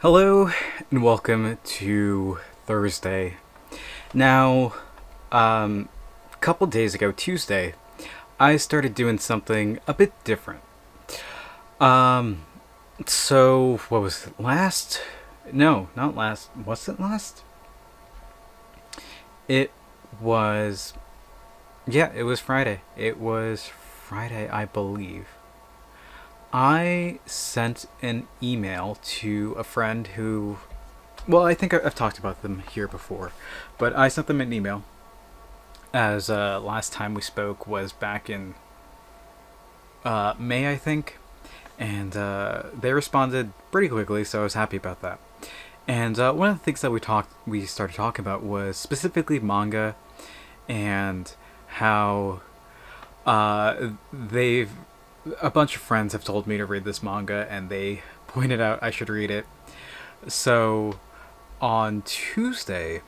Hello and welcome to Thursday. Now, a couple days ago, Tuesday, I started doing something a bit different. Um, so what was it? Last? No, not last. Was it last? It was. Yeah, it was Friday. It was Friday, I believe. I sent an email to a friend who, well, I think I've talked about them here before, but I sent them an email as last time we spoke was back in May, I think, and they responded pretty quickly, so I was happy about that. And one of the things that we started talking about was specifically manga, and how they've a bunch of friends have told me to read this manga, and they pointed out I should read it. So on Tuesday,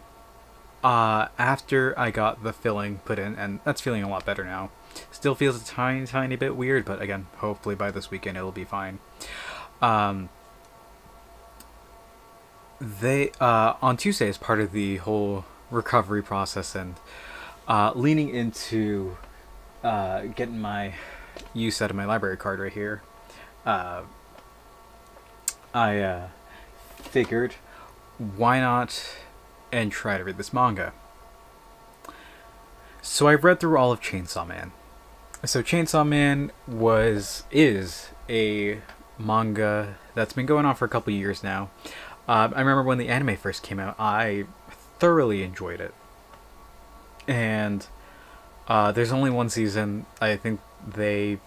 after I got the filling put in, and that's feeling a lot better now. Still feels a tiny, tiny bit weird, but again, hopefully by this weekend it'll be fine. Um, they on Tuesday, as part of the whole recovery process and leaning into getting my use out of my library card right here, uh, I figured why not and try to read this manga. So I read through all of Chainsaw Man. So Chainsaw Man is a manga that's been going on for a couple years now. I remember when the anime first came out, I thoroughly enjoyed it. And there's only one season. I think they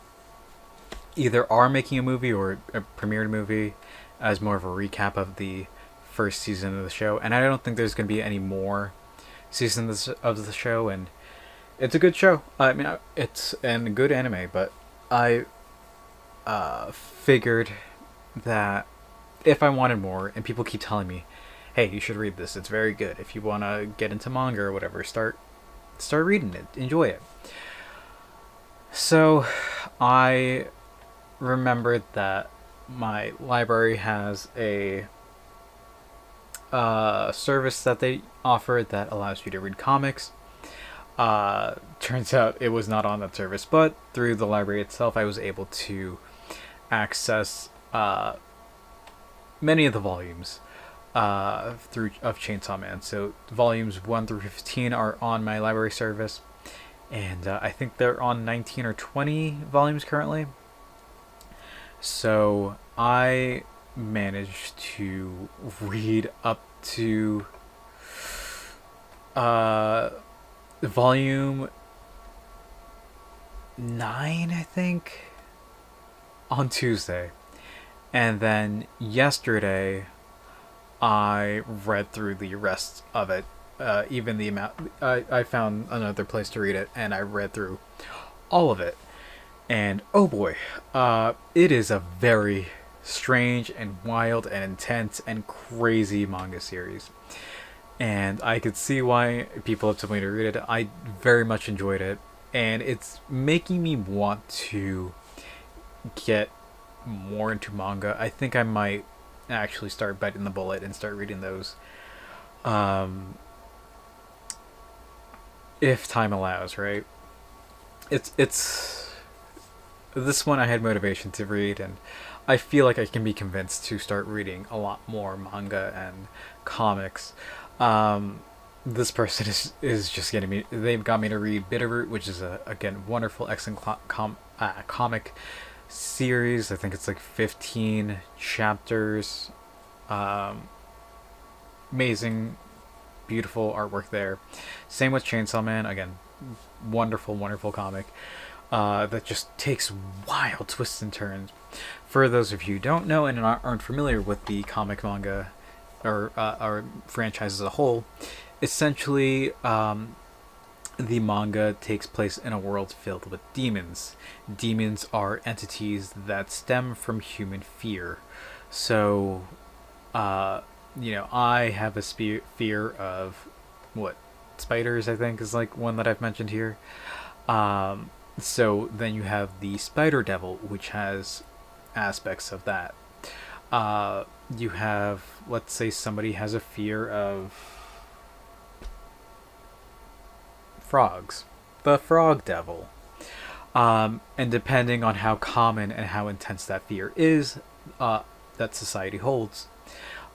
either are making a movie or a premiered movie as more of a recap of the first season of the show. And I don't think there's going to be any more seasons of the show. And it's a good show. I mean, it's a good anime, but I figured that if I wanted more, and people keep telling me, "Hey, you should read this. It's very good. If you want to get into manga or whatever, start reading it. Enjoy it." So, I remembered that my library has a service that they offer that allows you to read comics. Turns out it was not on that service, but through the library itself, I was able to access many of the volumes through of Chainsaw Man. So volumes 1 through 15 are on my library service, and I think they're on 19 or 20 volumes currently. So I managed to read up to volume 9, I think, on Tuesday. And then yesterday, I read through the rest of it. Even the amount. I found another place to read it, and I read through all of it. And oh boy, it is a very strange and wild and intense and crazy manga series. And I could see why people have told me to read it. I very much enjoyed it, and it's making me want to get more into manga. I think I might actually start biting the bullet and start reading those, if time allows. Right? It's this one I had motivation to read, and I feel like I can be convinced to start reading a lot more manga and comics. This person is just getting me. They've got me to read Bitterroot, which is a again wonderful, excellent comic series. I think it's like 15 chapters. Amazing, beautiful artwork there. Same with Chainsaw Man. Again, wonderful, wonderful comic. That just takes wild twists and turns. For those of you who don't know and aren't familiar with the comic manga or franchise as a whole, essentially the manga takes place in a world filled with demons. Demons are entities that stem from human fear. So, I have a fear of what? Spiders, I think, is like one that I've mentioned here. So then you have the Spider Devil, which has aspects of that. You have, let's say somebody has a fear of frogs, the frog devil. And depending on how common and how intense that fear is, that society holds,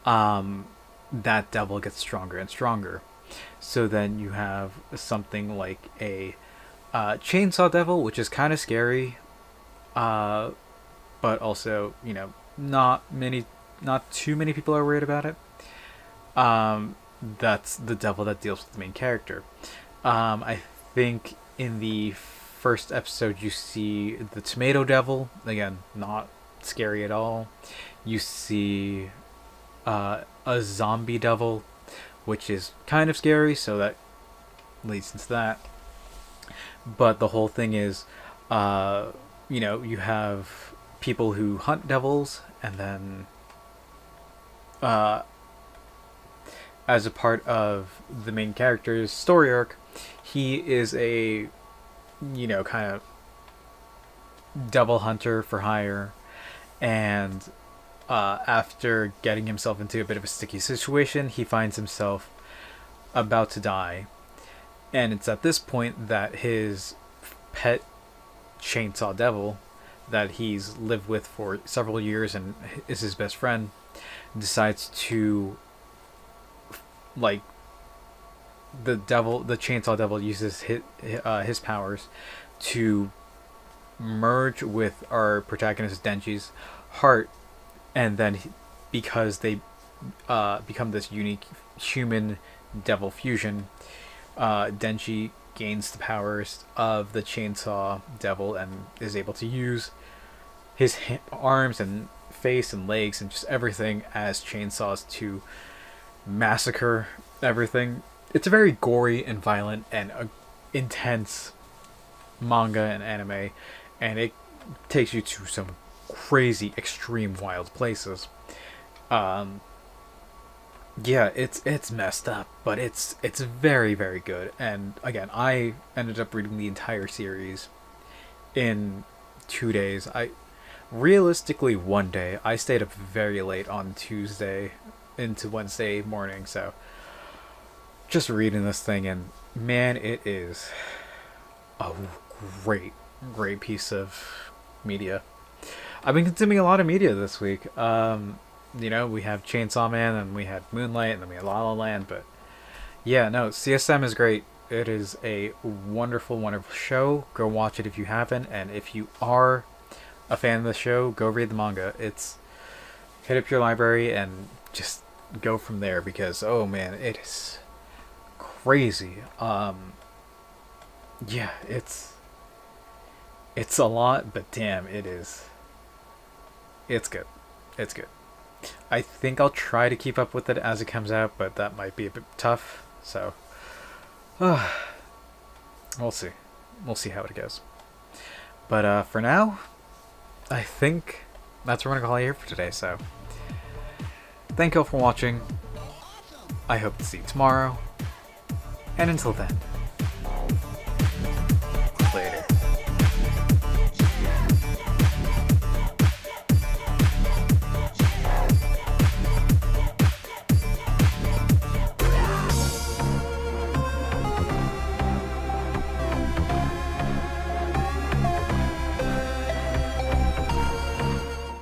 that devil gets stronger and stronger. So then you have something like a chainsaw devil, which is kind of scary, but also, not too many people are worried about it. That's the devil that deals with the main character. I think in the first episode you see the tomato devil. Again, not scary at all. You see a zombie devil, which is kind of scary, so that leads into that. But the whole thing is, you have people who hunt devils, and then as a part of the main character's story arc, he is a, kind of devil hunter for hire, and after getting himself into a bit of a sticky situation, he finds himself about to die. And it's at this point that his pet chainsaw devil, that he's lived with for several years and is his best friend, decides to, like, the chainsaw devil uses his powers to merge with our protagonist Denji's heart, and then because they become this unique human devil fusion, Denji gains the powers of the chainsaw devil and is able to use his arms and face and legs and just everything as chainsaws to massacre everything. It's a very gory and violent and intense manga and anime, and it takes you to some crazy, extreme, wild places. Yeah, it's messed up, but it's very, very good. And again, I ended up reading the entire series in 2 days. I realistically one day. I stayed up very late on Tuesday into Wednesday morning, so just reading this thing, and man, it is a great, great piece of media. I've been consuming a lot of media this week. We have Chainsaw Man, and we had Moonlight, and then we had La La Land. But yeah, no, CSM is great. It is a wonderful, wonderful show. Go watch it if you haven't, and if you are a fan of the show, go read the manga. It's hit up your library and just go from there, because oh man, it is crazy. Yeah, it's a lot, but damn, it's good. It's good. I think I'll try to keep up with it as it comes out, but that might be a bit tough. So, we'll see. We'll see how it goes. But for now, I think that's what we're gonna call it here for today. So, thank you all for watching. I hope to see you tomorrow. And until then,